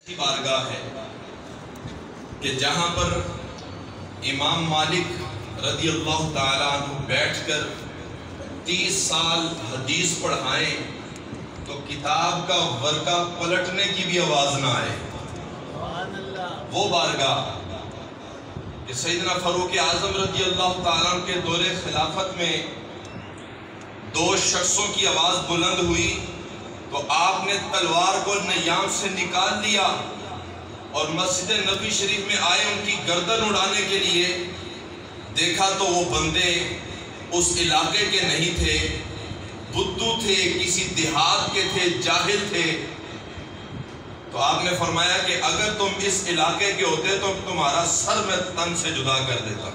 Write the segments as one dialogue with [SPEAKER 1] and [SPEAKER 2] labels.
[SPEAKER 1] کی بارگاہ ہے کہ جہاں پر امام مالک رضی اللہ تعالیٰ عنہ بیٹھ کر 30 سال حدیث پڑھائیں تو کتاب کا ورقہ پلٹنے کی بھی آواز نہ آئے۔ وہ بارگاہ کہ سیدنا فاروق اعظم رضی اللہ تعالیٰ عنہ کے دور خلافت میں 2 شخصوں کی آواز بلند ہوئی تو آپ نے تلوار کو نیام سے نکال لیا اور مسجد نبی شریف میں آئے ان کی گردن اڑانے کے لیے۔ دیکھا تو وہ بندے اس علاقے کے نہیں تھے، بدو تھے، کسی دیہات کے تھے، جاہل تھے۔ تو آپ نے فرمایا کہ اگر تم اس علاقے کے ہوتے تو تمہارا سر میں تن سے جدا کر دیتا،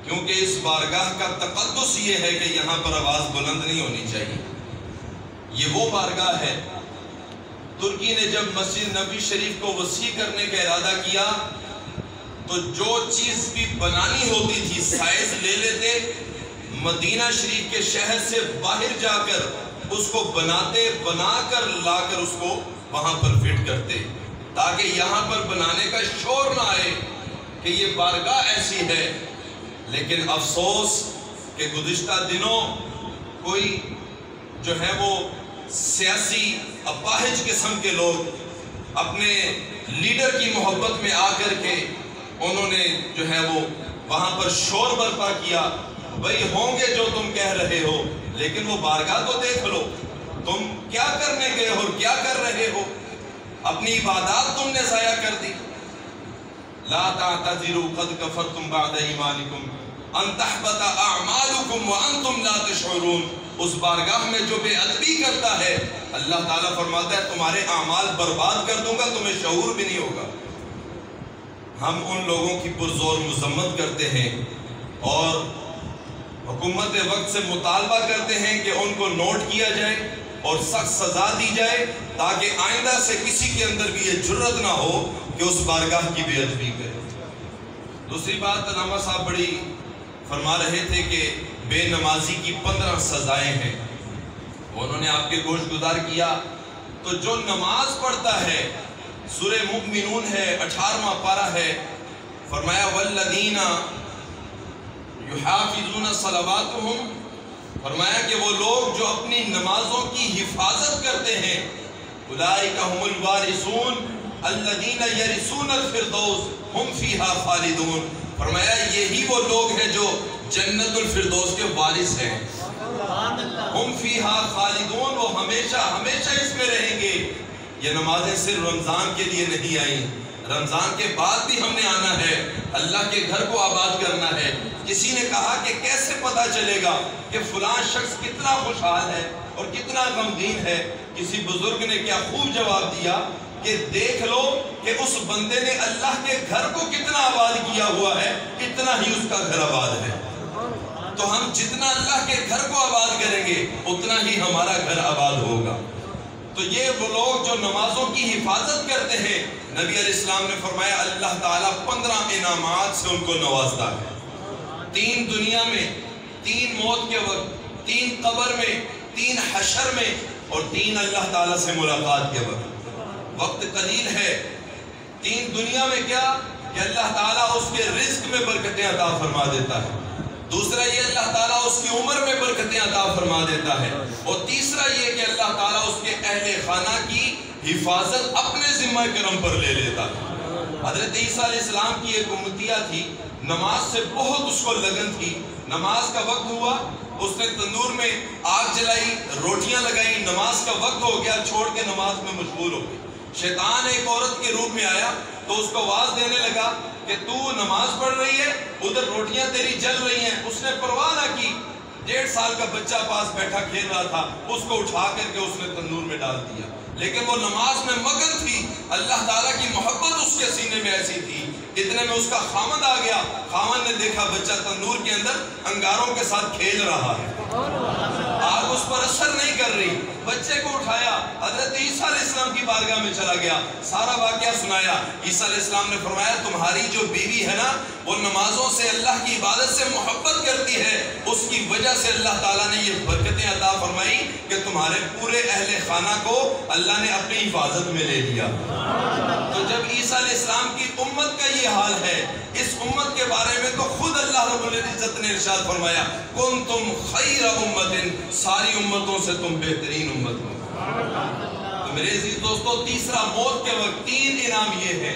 [SPEAKER 1] کیونکہ اس بارگاہ کا تقدس یہ ہے کہ یہاں پر آواز بلند نہیں ہونی چاہیے۔ یہ وہ بارگاہ ہے۔ ترکی نے جب مسجد نبی شریف کو وسیع کرنے کا ارادہ کیا تو جو چیز بھی بنانی ہوتی تھی سائز لے لیتے، مدینہ شریف کے شہر سے باہر جا کر اس کو بناتے، بنا کر لا کر اس کو وہاں پر فٹ کرتے تاکہ یہاں پر بنانے کا شور نہ آئے کہ یہ بارگاہ ایسی ہے۔ لیکن افسوس کہ گزشتہ دنوں کوئی جو ہے وہ سیاسی اپاہج قسم کے لوگ اپنے لیڈر کی محبت میں آ کر کے انہوں نے جو ہے وہ وہاں پر شور برپا کیا۔ بھئی ہوں گے جو تم کہہ رہے ہو، لیکن وہ بارگاہ تو دیکھ لو، تم کیا کرنے گئے ہو اور کیا کر رہے ہو؟ اپنی عبادات تم نے ضائع کر دی۔ لا تعتذروا قد کفرتم بعد ایمانکم ان تحبط اعمالکم وانتم لا تشعرون۔ اس بارگاہ میں جو بے ادبی کرتا ہے اللہ تعالیٰ فرماتا ہے تمہارے اعمال برباد کر دوں گا، تمہیں شعور بھی نہیں ہوگا۔ ہم ان لوگوں کی پرزور مذمت کرتے ہیں اور حکومت وقت سے مطالبہ کرتے ہیں کہ ان کو نوٹ کیا جائے اور سخت سزا دی جائے تاکہ آئندہ سے کسی کے اندر بھی یہ جرت نہ ہو کہ اس بارگاہ کی بے ادبی کرے۔ دوسری بات علامہ صاحب بڑی فرما رہے تھے کہ بے نمازی کی 15 سزائیں ہیں، انہوں نے آپ کے گوش گزار کیا۔ تو جو نماز پڑھتا ہے، سورہ مؤمنون ہے، 18واں پارہ ہے، فرمایا والذین یحافظون صلواتہم، فرمایا کہ وہ لوگ جو اپنی نمازوں کی حفاظت کرتے ہیں، اولئک ھم الوارثون الذین یرثون الفردوس ھم فیہا خالدون، فرمایا یہی وہ لوگ ہیں جو جنت الفردوس کے وارث ہیں۔ ہم فیہا خالدون، وہ ہمیشہ ہمیشہ اس میں رہیں گے۔ یہ نمازیں صرف رمضان کے لیے نہیں آئیں، رمضان کے بعد بھی ہم نے آنا ہے، اللہ کے گھر کو آباد کرنا ہے۔ کسی نے کہا کہ کیسے پتا چلے گا کہ فلاں شخص کتنا خوشحال ہے اور کتنا غمگین ہے؟ کسی بزرگ نے کیا خوب جواب دیا کہ دیکھ لو کہ اس بندے نے اللہ کے گھر کو کتنا آباد کیا ہوا ہے، اتنا ہی اس کا گھر آباد ہے۔ تو ہم جتنا اللہ کے گھر کو آباد کریں گے اتنا ہی ہمارا گھر آباد ہوگا۔ تو یہ وہ لوگ جو نمازوں کی حفاظت کرتے ہیں، نبی علیہ السلام نے فرمایا اللہ تعالیٰ 15 انعامات سے ان کو نوازتا ہے۔ 3 دنیا میں، 3 موت کے وقت، 3 قبر میں، 3 حشر میں اور 3 اللہ تعالیٰ سے ملاقات کے وقت۔ وقت قلیل ہے۔ 3 دنیا میں کیا کہ اللہ تعالیٰ اس کے رزق میں برکتیں عطا فرما دیتا ہے، دوسرا یہ اللہ تعالیٰ اس کی عمر میں برکتیں عطا فرما دیتا ہے، اور تیسرا یہ کہ اللہ تعالیٰ اس کے اہل خانہ کی حفاظت اپنے ذمہ کرم پر لے لیتا ہے۔ حضرت عیسیٰ علیہ السلام کی ایک امتیہ تھی، نماز سے بہت اس کو لگن تھی۔ نماز کا وقت ہوا، اس نے تندور میں آگ جلائی، روٹیاں لگائیں، نماز کا وقت ہو گیا، چھوڑ کے نماز میں مشغول ہو گئی۔ شیطان ایک عورت کے روپ میں آیا تو اس کو آواز دینے لگا کہ تو نماز پڑھ رہی ہے، ادھر روٹیاں تیری جل رہی ہیں۔ اس نے پرواہ نہ کی، 1.5 سال کا بچہ پاس بیٹھا کھیل رہا تھا، اس کو اٹھا کر کے اس نے تندور میں ڈال دیا، لیکن وہ نماز میں مگن تھی۔ اللہ تعالیٰ کی محبت اس کے سینے میں ایسی تھی اتنے میں اس کا خامد آ گیا. خامد نے دیکھا بچہ تندور کے اندر انگاروں کے ساتھ کھیل رہا ہے, آگ اس پر اثر نہیں کر رہی. بچے کو اٹھایا, حضرت عیسیٰ علیہ السلام کی بارگاہ میں چلا گیا, سارا واقعہ سنایا. عیسیٰ علیہ السلام نے فرمایا تمہاری جو بیوی ہے نا وہ نمازوں سے, اللہ کی عبادت سے محبت کرتی ہے, اس کی وجہ سے اللہ تعالیٰ نے یہ برکتیں عطا فرمائی کہ تمہارے پورے اہل خانہ کو اللہ نے اپنی حفاظت میں لے لیا. تو جب عیسیٰ علیہ السلام کی امت کا یہ حال ہے, اس امت کے بارے میں تو خود اللہ رب العزت نے ارشاد فرمایا کنتم خیر امت, ساری امتوں سے تم بہترین امت ہو. تو میرے عزیز دوستو, تیسرا موت کے وقت 3 انعام یہ ہے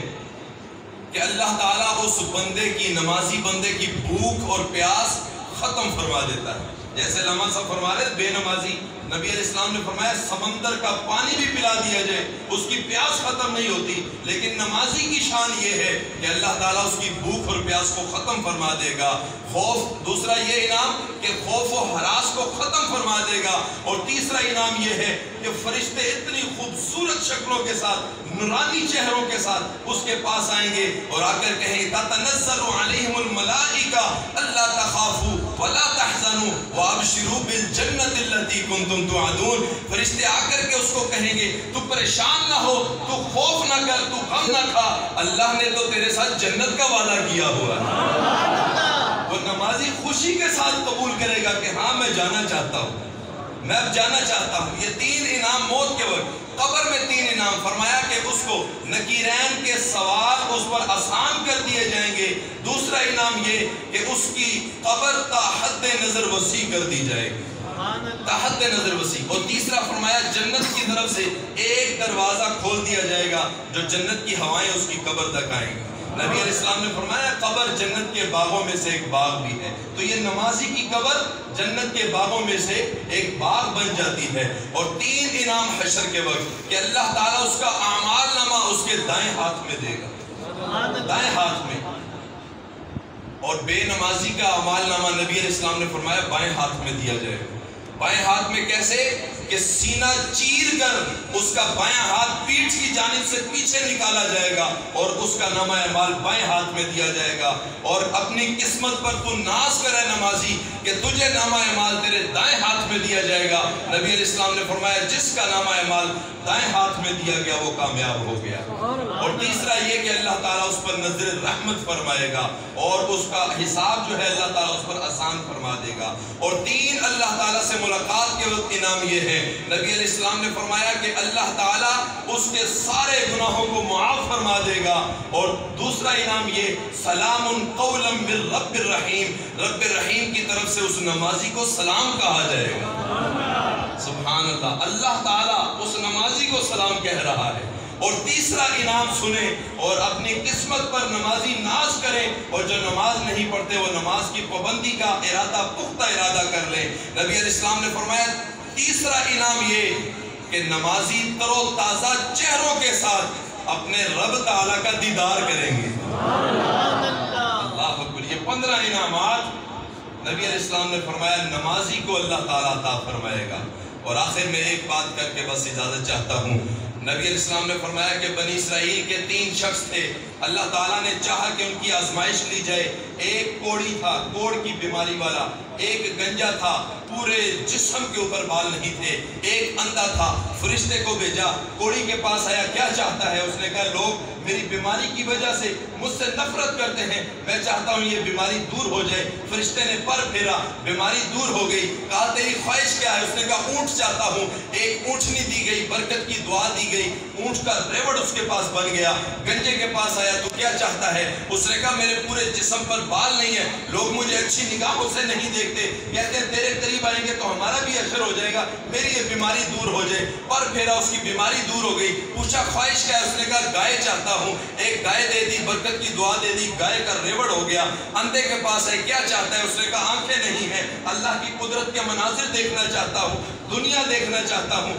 [SPEAKER 1] کہ اللہ تعالیٰ اس بندے کی, نمازی بندے کی بھوک اور پیاس ختم فرما دیتا ہے. جیسے علامہ صاحب فرما رہے بے نمازی, نبی علیہ السلام نے فرمایا سمندر کا پانی بھی پلا دیا جائے اس کی پیاس ختم نہیں ہوتی, لیکن نمازی کی شان یہ ہے کہ اللہ تعالیٰ اس کی بھوک اور پیاس کو ختم فرما دے گا. خوف, دوسرا یہ انعام کہ خوف و ہراس کو ختم فرما دے گا. اور تیسرا انعام یہ ہے کہ فرشتے اتنی خوبصورت شکلوں کے ساتھ, نورانی چہروں کے ساتھ اس کے پاس آئیں گے اور آ کر کہیں گے تتنزل علیہم الملائکہ الا تخافوا ولا تحزنوا وابشروا بالجنۃ التي کنتم توعدون. فرشتے آ کر کے اس کو کہیں گے تو پریشان نہ ہو, تو خوف نہ کر, تو غم نہ کھا, اللہ نے تو تیرے ساتھ جنت کا وعدہ کیا ہوا ہے. وہ نمازی خوشی کے ساتھ قبول کرے گا کہ ہاں میں جانا چاہتا ہوں, میں اب جانا چاہتا ہوں. یہ 3 انعام موت کے وقت. قبر میں 3 انعام فرمایا کہ اس کو نکیرین کے سوال اس پر آسان کر دیے جائیں گے. دوسرا انعام یہ کہ اس کی قبر تا حد نظر وسیع کر دی جائے گی, تا حد نظر وسیع. اور تیسرا فرمایا جنت کی طرف سے ایک دروازہ کھول دیا جائے گا جو جنت کی ہوائیں اس کی قبر تک آئیں گی. نبی علیہ السلام نے فرمایا قبر جنت کے باغوں میں سے ایک باغ بھی ہے. تو یہ نمازی کی قبر جنت کے باغوں میں سے ایک باغ بن جاتی ہے. اور 3 انعام حشر کے وقت کہ اللہ تعالیٰ اس کا اعمال نامہ اس کے دائیں ہاتھ میں دے گا, دائیں ہاتھ میں. اور بے نمازی کا اعمال نامہ نبی علیہ السلام نے فرمایا بائیں ہاتھ میں دیا جائے گا. بائیں ہاتھ میں کیسے کہ سینہ چیر کر اس کا بائیں ہاتھ پیٹھ کی جانب سے پیچھے نکالا جائے گا اور اس کا نامہ اعمال بائیں ہاتھ میں دیا جائے گا. اور اپنی قسمت پر تو ناز کرے نمازی کہ تجھے نامہ اعمال تیرے دائیں ہاتھ میں دیا جائے گا. نبی علیہ السلام نے فرمایا جس کا نامہ اعمال دائیں ہاتھ میں دیا گیا وہ کامیاب ہو گیا. اور تیسرا یہ کہ اللہ تعالیٰ اس پر نظر رحمت فرمائے گا اور اس کا حساب جو ہے اللہ تعالیٰ اس پر آسان فرما دے گا. اور 3 اللہ تعالیٰ سے ملاقات کے وقت انعام یہ ہے, نبی علیہ السلام نے فرمایا کہ اللہ تعالیٰ اس کے سارے گناہوں کو معاف فرما دے گا. اور دوسرا انعام یہ سلام قولا من رب الرحیم, رب الرحیم کی طرف سے اس نمازی کو سلام کہا جائے گا. سبحان اللہ, اللہ تعالیٰ اس نمازی کو سلام کہہ رہا ہے. اور تیسرا انعام سنیں اور اپنی قسمت پر نمازی ناز کریں, اور جو نماز نہیں پڑھتے وہ نماز کی پابندی کا ارادہ, پختہ ارادہ کر لیں. نبی علیہ السلام نے فرمایا تیسرا انعام یہ کہ نمازی تر و تازہ چہروں کے ساتھ اپنے رب تعالیٰ کا دیدار کریں گے. اللہ اکبر. یہ 15 انعامات نبی علیہ السلام نے فرمایا نمازی کو اللہ تعالیٰ عطا فرمائے گا. اور آخر میں ایک بات کر کے بس اجازت چاہتا ہوں. نبی علیہ السلام نے فرمایا کہ بنی اسرائیل کے 3 شخص تھے, اللہ تعالیٰ نے چاہا کہ ان کی آزمائش لی جائے. ایک کوڑی تھا, کوڑ کی بیماری والا, ایک گنجا تھا, پورے جسم کے اوپر بال نہیں تھے, ایک اندھا تھا. فرشتے کو بھیجا, کوڑی کے پاس آیا, کیا چاہتا ہے؟ اس نے کہا لوگ میری بیماری کی وجہ سے مجھ سے نفرت کرتے ہیں, میں چاہتا ہوں یہ بیماری دور ہو جائے. فرشتے نے پر پھیرا, بیماری دور ہو گئی. کہا تیری خواہش کیا ہے؟ اس نے کہا اونٹ چاہتا ہوں. ایک اونٹنی دی گئی, برکت کی دعا دی گئی, اونٹ کا ریوڑ اس کے پاس بن گیا. گنجے کے پاس آیا, تو کیا چاہتا ہے؟ اس نے کہا میرے پورے جسم پر بال نہیں ہے, لوگ مجھے اچھی نگاہوں سے نہیں دیکھتے, کہتے ہیں تیرے قریب آئیں گے تو ہمارا بھی اشر ہو جائے گا, میری یہ بیماری دور ہو جائے. پر پھیرا, اس کی بیماری دور ہو گئی. پوچھا خواہش کیا ہے؟ اس نے کہا گائے چاہتا ہوں. ایک گائے دے دی, برکت کی دعا دے دی, گائے کا ریوڑ ہو گیا. اندھے کے پاس ہے, کیا چاہتا ہے؟ اس نے کہا آنکھیں نہیں ہیں, اللہ کی قدرت کے مناظر دیکھنا چاہتا ہوں, دنیا دیکھنا چاہتا ہوں.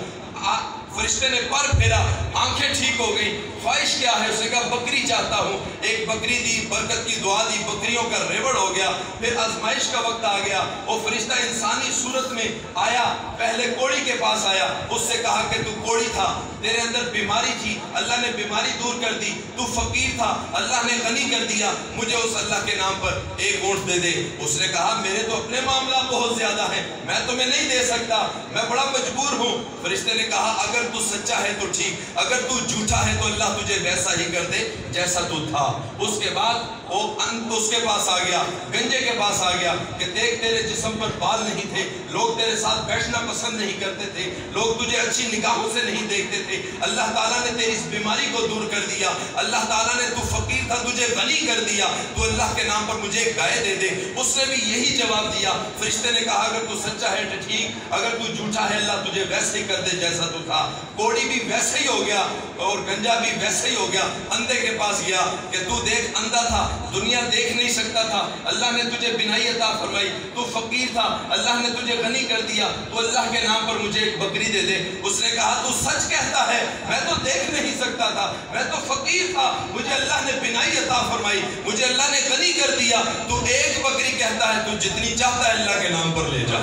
[SPEAKER 1] فرشتے نے پر پھیرا, آنکھیں ٹھیک ہو گئی. خواہش کیا ہے؟ اس نے کہا بکری چاہتا ہوں. ایک بکری دی, برکت کی دعا دی, بکریوں کا ریوڑ ہو گیا. پھر آزمائش کا وقت آ گیا. وہ فرشتہ انسانی صورت میں آیا, پہلے کوڑی کے پاس آیا, اس سے کہا کہ تو کوڑی تھا, تیرے اندر بیماری تھی، اللہ نے بیماری دور کر دی، تو فقیر تھا، اللہ نے غنی کر دیا، مجھے اس اللہ کے نام پر ایک اونٹ دے دے۔ اس نے کہا میرے تو اپنے معاملات بہت زیادہ ہیں، میں تمہیں نہیں دے سکتا، میں بڑا مجبور ہوں۔ فرشتے نے کہا اگر تو سچا ہے تو ٹھیک، اگر تو جھوٹا ہے تو اللہ تجھے ویسا ہی کر دے جیسا تو تھا۔ اس کے بعد وہ اس کے پاس آ گیا، گنجے کے پاس آ گیا کہ دیکھ تیرے جسم پر بال نہیں تھے، لوگ تیرے ساتھ بیٹھنا پسند نہیں کرتے تھے، لوگ تجھے اچھی نگاہوں سے نہیں دیکھتے تھے، اللہ تعالیٰ نے تیری اس بیماری کو دور کر دیا، اللہ تعالیٰ نے تو فقیر تھا تجھے غنی کر دیا، تو اللہ کے نام پر مجھے ایک گائے دے دے۔ اس نے بھی یہی جواب دیا۔ فرشتے نے کہا اگر تو سچا ہے تو ٹھیک، اگر تو جھوٹا ہے اللہ تجھے ویسے ہی کر دے جیسا تو تھا۔ کوڑی بھی ویسے ہی ہو گیا اور گنجا بھی ویسے ہی ہو گیا، اندھے کے پاس گیا کہ تو دیکھ اندھا تھا، دنیا دیکھ نہیں سکتا تھا، اللہ نے تجھے بینائی عطا فرمائی، تو فقیر تھا، اللہ نے تجھے غنی کر دیا، تو اللہ کے نام پر مجھے ایک بکری دے دے۔ اس نے کہا تو سچ کہتا ہے، میں تو دیکھ نہیں سکتا تھا، میں تو فقیر تھا، مجھے اللہ نے بینائی عطا فرمائی، مجھے اللہ نے غنی کر دیا، تو ایک بکری کہتا ہے تو جتنی چاہتا ہے اللہ کے نام پر لے جا۔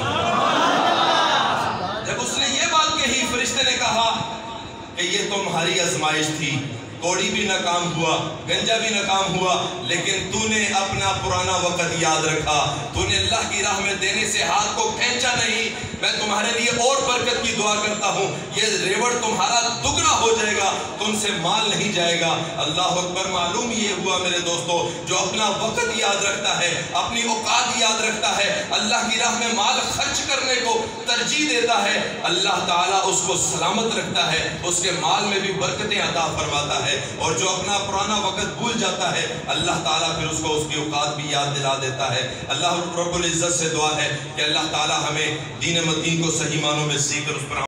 [SPEAKER 1] جب اس نے یہ بات کہی، فرشتے نے کہا کہ یہ تمہاری آزمائش تھی، کوڑی بھی ناکام ہوا، گنجا بھی ناکام ہوا، لیکن تو نے اپنا پرانا وقت یاد رکھا، تو نے اللہ کی راہ میں دینے سے ہاتھ کو کھینچا نہیں۔ میں تمہارے لیے اور برکت کی دعا کرتا ہوں، یہ ریوڑ تمہارا دگنا ہو جائے گا، تم سے مال نہیں جائے گا۔ اللہ اکبر۔ معلوم یہ ہوا میرے دوستو، جو اپنا وقت یاد رکھتا ہے، اپنی اوقات یاد رکھتا ہے، اللہ کی راہ میں مال خرچ کرنے کو ترجیح دیتا ہے، اللہ تعالیٰ اس کو سلامت رکھتا ہے، اس کے مال میں بھی برکتیں عطا فرماتا ہے۔ اور جو اپنا پرانا وقت بھول جاتا ہے، اللہ تعالیٰ پھر اس کو اس کی اوقات بھی یاد دلا دیتا ہے۔ اللہ رب العزت سے دعا ہے کہ اللہ تعالیٰ ہمیں دین متین کو صحیح معنوں میں سیکھ کر اس پر